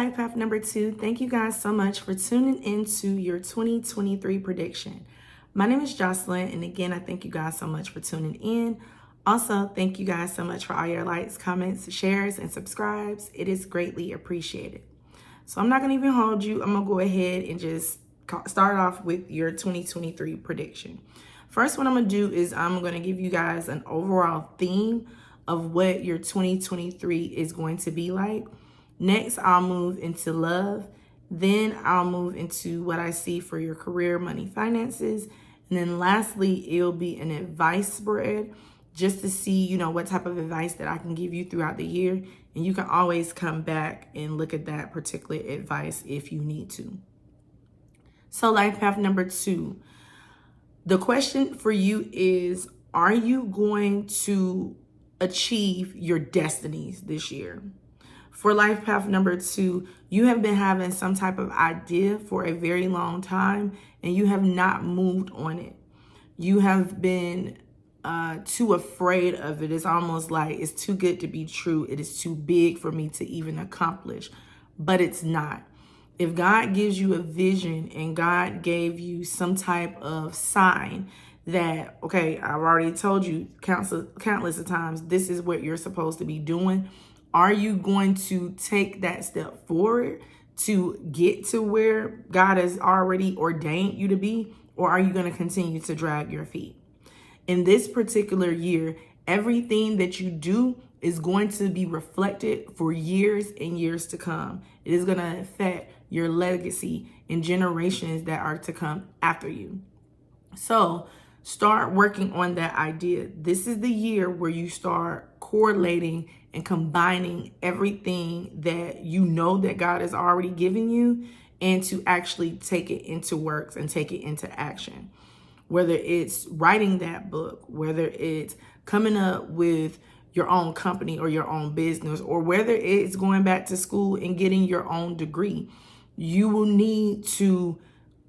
Life Path number 2. Thank you guys so much for tuning into your 2023 prediction. My name is JOCELYN, and again, I thank you guys so much for tuning in. Also, thank you guys so much for all your likes, comments, shares, and subscribes. It is greatly appreciated. So I'm not going to even hold you. I'm going to go ahead and just start off with your 2023 prediction. First, what I'm going to do is I'm going to give you guys an overall theme of what your 2023 is going to be like. Next, I'll move into love. Then I'll move into what I see for your career, money, finances. And then lastly, it'll be an advice spread just to see, what type of advice that I can give you throughout the year. And you can always come back and look at that particular advice if you need to. So life path number 2. The question for you is, are you going to achieve your destinies this year? For life path number 2, you have been having some type of idea for a very long time and you have not moved on it. You have been too afraid of it. It's almost like it's too good to be true. It is too big for me to even accomplish, but it's not. If God gives you a vision and God gave you some type of sign that, okay, I've already told you countless of times, this is what you're supposed to be doing. Are you going to take that step forward to get to where God has already ordained you to be? Or are you going to continue to drag your feet? In this particular year, everything that you do is going to be reflected for years and years to come. It is going to affect your legacy and generations that are to come after you. So start working on that idea. This is the year where you start correlating and combining everything that you know that God has already given you and to actually take it into works and take it into action. Whether it's writing that book, whether it's coming up with your own company or your own business, or whether it's going back to school and getting your own degree, you will need to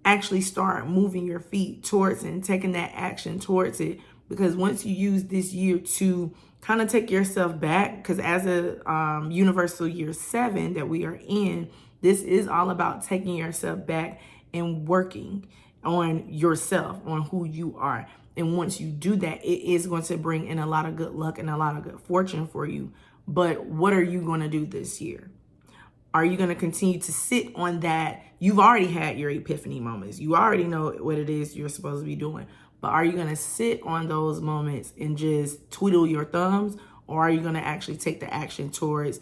actually start moving your feet towards it and taking that action towards it. Because once you use this year to kind of take yourself back, because as a universal year 7 that we are in, this is all about taking yourself back and working on yourself, on who you are. And once you do that, it is going to bring in a lot of good luck and a lot of good fortune for you. But what are you going to do this year? Are you going to continue to sit on that? You've already had your epiphany moments. You already know what it is you're supposed to be doing. But are you going to sit on those moments and just twiddle your thumbs? Or are you going to actually take the action towards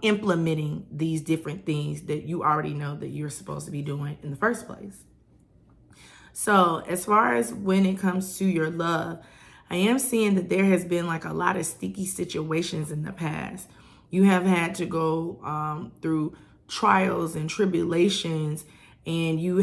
implementing these different things that you already know that you're supposed to be doing in the first place? So as far as when it comes to your love, I am seeing that there has been like a lot of sticky situations in the past. You have had to go through trials and tribulations, and you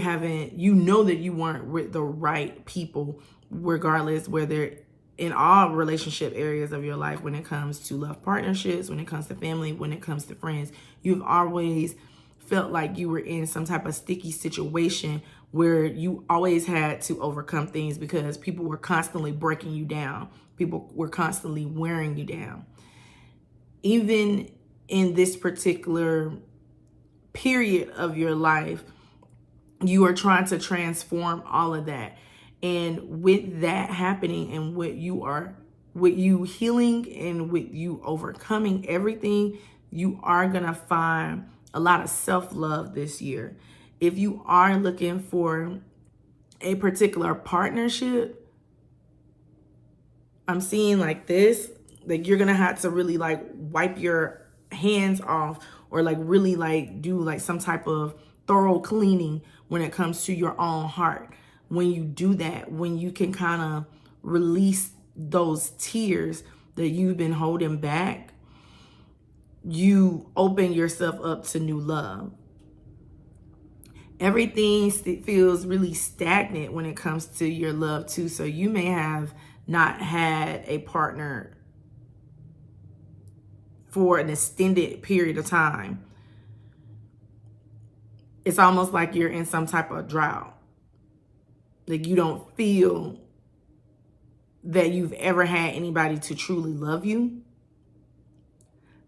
know that you weren't with the right people, regardless whether in all relationship areas of your life, when it comes to love partnerships, when it comes to family, when it comes to friends, you've always felt like you were in some type of sticky situation where you always had to overcome things because people were constantly breaking you down. People were constantly wearing you down. Even in this particular period of your life, you are trying to transform all of that. And with that happening and with you healing and with you overcoming everything, you are going to find a lot of self-love this year. If you are looking for a particular partnership, I'm seeing like this, like you're going to have to really like wipe your hands off or like really like do like some type of thorough cleaning when it comes to your own heart. When you do that, when you can kind of release those tears that you've been holding back, you open yourself up to new love. Everything feels really stagnant when it comes to your love too. So you may have not had a partner for an extended period of time. It's almost like you're in some type of drought. Like you don't feel that you've ever had anybody to truly love you.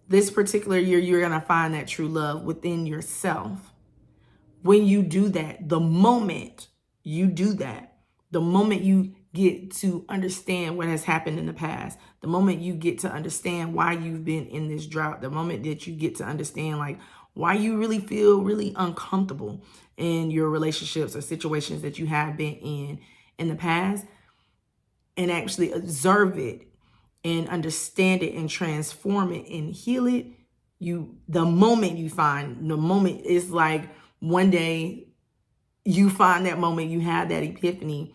This particular year, you're going to find that true love within yourself. When you do that, the moment you do that, the moment you get to understand what has happened in the past, the moment you get to understand why you've been in this drought, the moment that you get to understand like why you really feel really uncomfortable in your relationships or situations that you have been in the past, and actually observe it and understand it and transform it and heal it, the moment it's like one day you find that moment, you have that epiphany,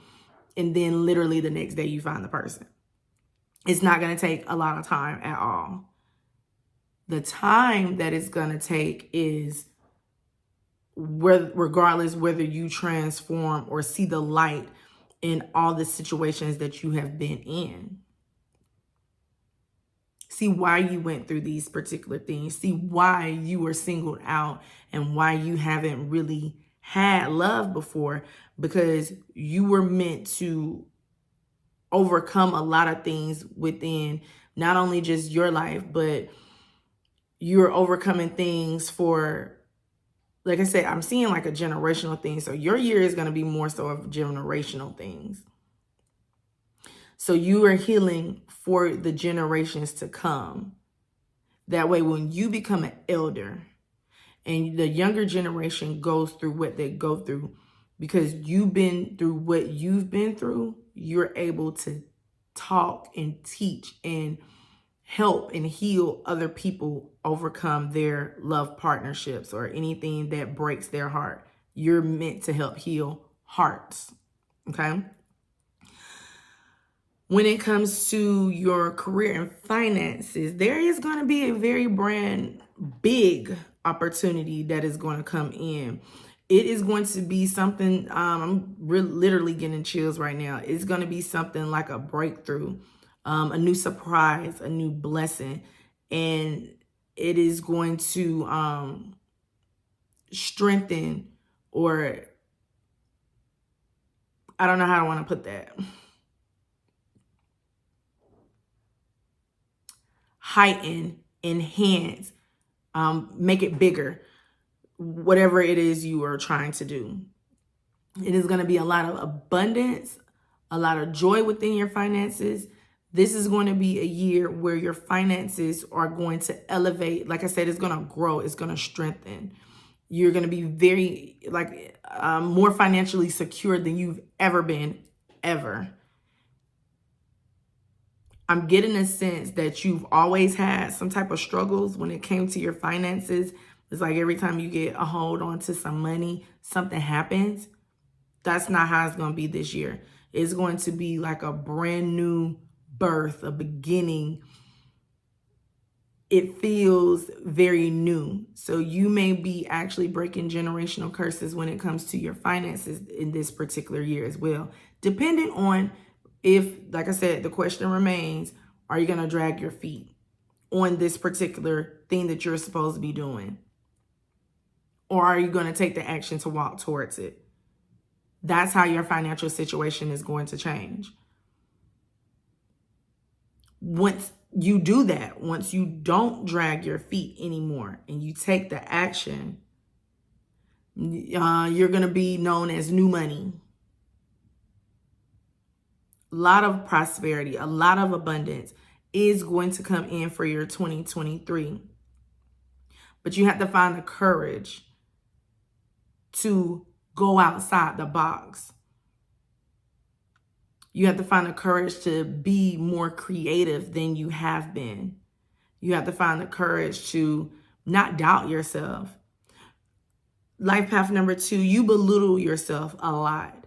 and then literally the next day you find the person. It's not going to take a lot of time at all. The time that it's going to take is regardless whether you transform or see the light in all the situations that you have been in. See why you went through these particular things. See why you were singled out and why you haven't really had love before, because you were meant to overcome a lot of things within not only just your life, but you're overcoming things for, like I said, I'm seeing like a generational thing. So your year is going to be more so of generational things. So you are healing for the generations to come. That way, when you become an elder and the younger generation goes through what they go through, because you've been through what you've been through, you're able to talk and teach and help and heal other people overcome their love partnerships or anything that breaks their heart. You're meant to help heal hearts, okay? When it comes to your career and finances, there is going to be a very big opportunity that is going to come in. It is going to be something, I'm literally getting chills right now. It's going to be something like a breakthrough, a new surprise, a new blessing. And it is going to strengthen, or I don't know how I want to put that. Heighten, enhance, make it bigger, whatever it is you are trying to do. It is going to be a lot of abundance, a lot of joy within your finances. This is going to be a year where your finances are going to elevate. Like I said, it's going to grow. It's going to strengthen. You're going to be very more financially secure than you've ever been, ever. I'm getting a sense that you've always had some type of struggles when it came to your finances. It's like every time you get a hold on to some money, something happens. That's not how it's going to be this year. It's going to be like a brand new birth, a beginning. It feels very new. So you may be actually breaking generational curses when it comes to your finances in this particular year as well. Depending on if, like I said, the question remains, are you going to drag your feet on this particular thing that you're supposed to be doing? Or are you going to take the action to walk towards it? That's how your financial situation is going to change. Once you do that, once you don't drag your feet anymore and you take the action, you're going to be known as new money. A lot of prosperity, a lot of abundance is going to come in for your 2023. But you have to find the courage to go outside the box. You have to find the courage to be more creative than you have been. You have to find the courage to not doubt yourself. Life path number 2, you belittle yourself a lot.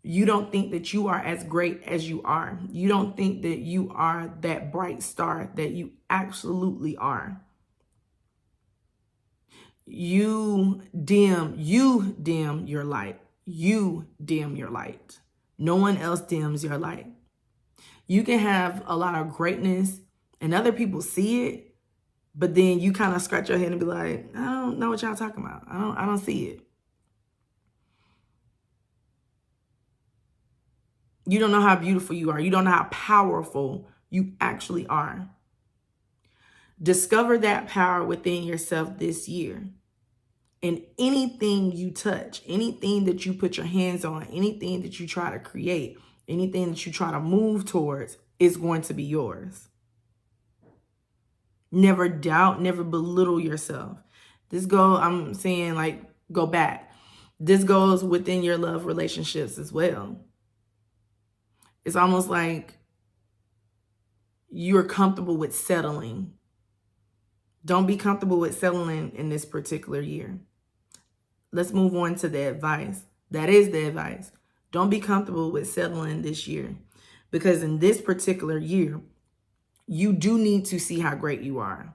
You don't think that you are as great as you are. You don't think that you are that bright star that you absolutely are. You dim your light. You dim your light. No one else dims your light. You can have a lot of greatness and other people see it, but then you kind of scratch your head and be like, I don't know what y'all talking about. I don't see it. You don't know how beautiful you are. You don't know how powerful you actually are. Discover that power within yourself this year. And anything you touch, anything that you put your hands on, anything that you try to create, anything that you try to move towards is going to be yours. Never doubt, never belittle yourself. I'm saying, like, go back. This goes within your love relationships as well. It's almost like you're comfortable with settling. Don't be comfortable with settling in this particular year. Let's move on to the advice. That is the advice. Don't be comfortable with settling this year, because in this particular year, you do need to see how great you are.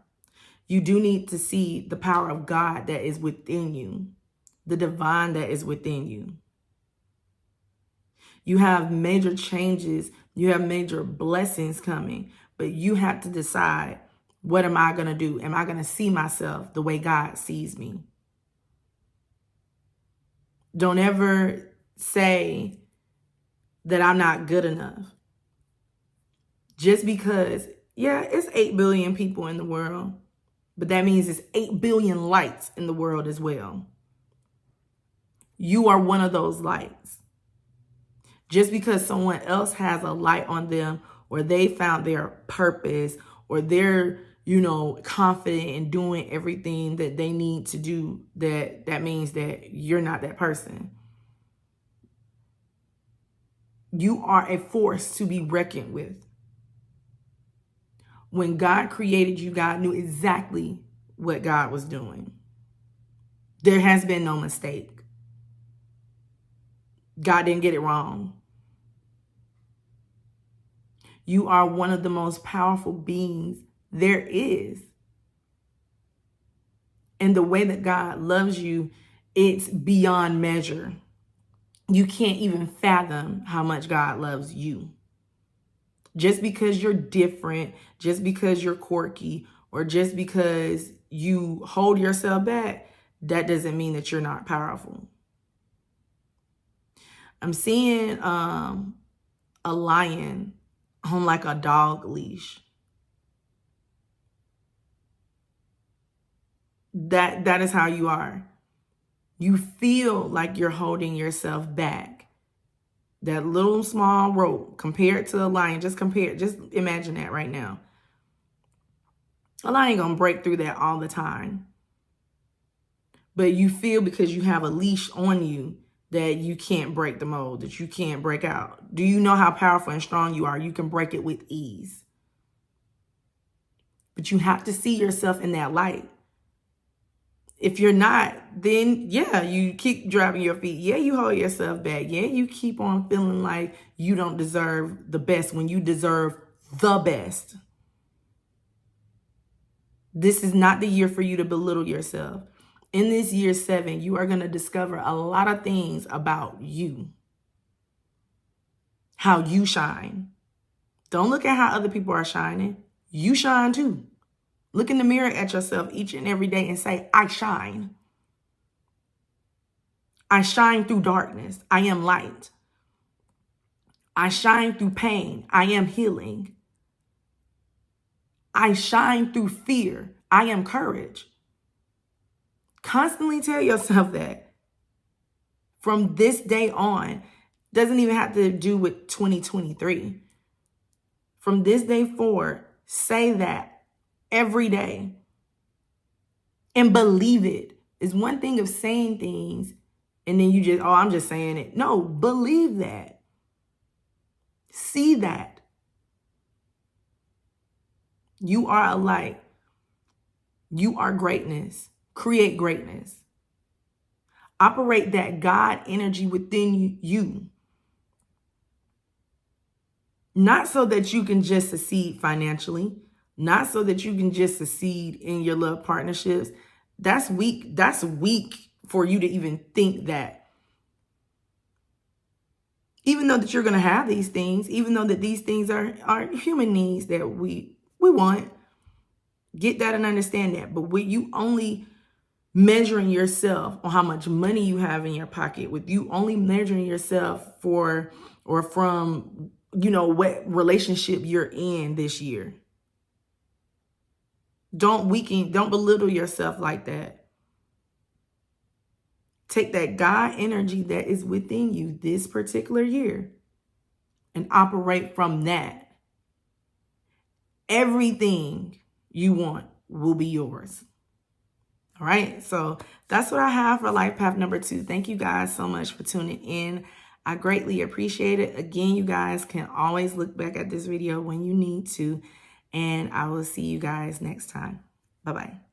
You do need to see the power of God that is within you, the divine that is within you. You have major changes. You have major blessings coming, but you have to decide, what am I going to do? Am I going to see myself the way God sees me? Don't ever say that I'm not good enough. Just because, yeah, it's 8 billion people in the world, but that means it's 8 billion lights in the world as well. You are one of those lights. Just because someone else has a light on them, or they found their purpose, or they're, confident in doing everything that they need to do, that means that you're not that person. You are a force to be reckoned with. When God created you, God knew exactly what God was doing. There has been no mistake. God didn't get it wrong. You are one of the most powerful beings there is. And the way that God loves you, it's beyond measure. You can't even fathom how much God loves you. Just because you're different, just because you're quirky, or just because you hold yourself back, that doesn't mean that you're not powerful. I'm seeing a lion on like a dog leash. That is how you are. You feel like you're holding yourself back. That little small rope compared to a lion, just imagine that right now. A lion gonna break through that all the time. But you feel, because you have a leash on you, that you can't break the mold, that you can't break out. Do you know how powerful and strong you are? You can break it with ease. But you have to see yourself in that light. If you're not, then yeah, you keep dragging your feet. Yeah, you hold yourself back. Yeah, you keep on feeling like you don't deserve the best when you deserve the best. This is not the year for you to belittle yourself. In this year 7, you are going to discover a lot of things about you. How you shine. Don't look at how other people are shining. You shine too. Look in the mirror at yourself each and every day and say, I shine. I shine through darkness. I am light. I shine through pain. I am healing. I shine through fear. I am courage. Constantly tell yourself that. From this day on, doesn't even have to do with 2023. From this day forward, say that every day and believe it. It's one thing of saying things and then you just, I'm just saying it. No, believe that. See that. You are a light. You are greatness. Create greatness. Operate that God energy within you. Not so that you can just succeed financially. Not so that you can just succeed in your love partnerships. That's weak. That's weak for you to even think that. Even though that you're going to have these things, even though that these things are human needs that we want, get that and understand that. But with you only measuring yourself on how much money you have in your pocket, with you only measuring yourself for or from, what relationship you're in this year. Don't belittle yourself like that. Take that God energy that is within you this particular year and operate from that. Everything you want will be yours. All right, so that's what I have for life path number 2. Thank you guys so much for tuning in. I greatly appreciate it. Again, you guys can always look back at this video when you need to, and I will see you guys next time. Bye-bye.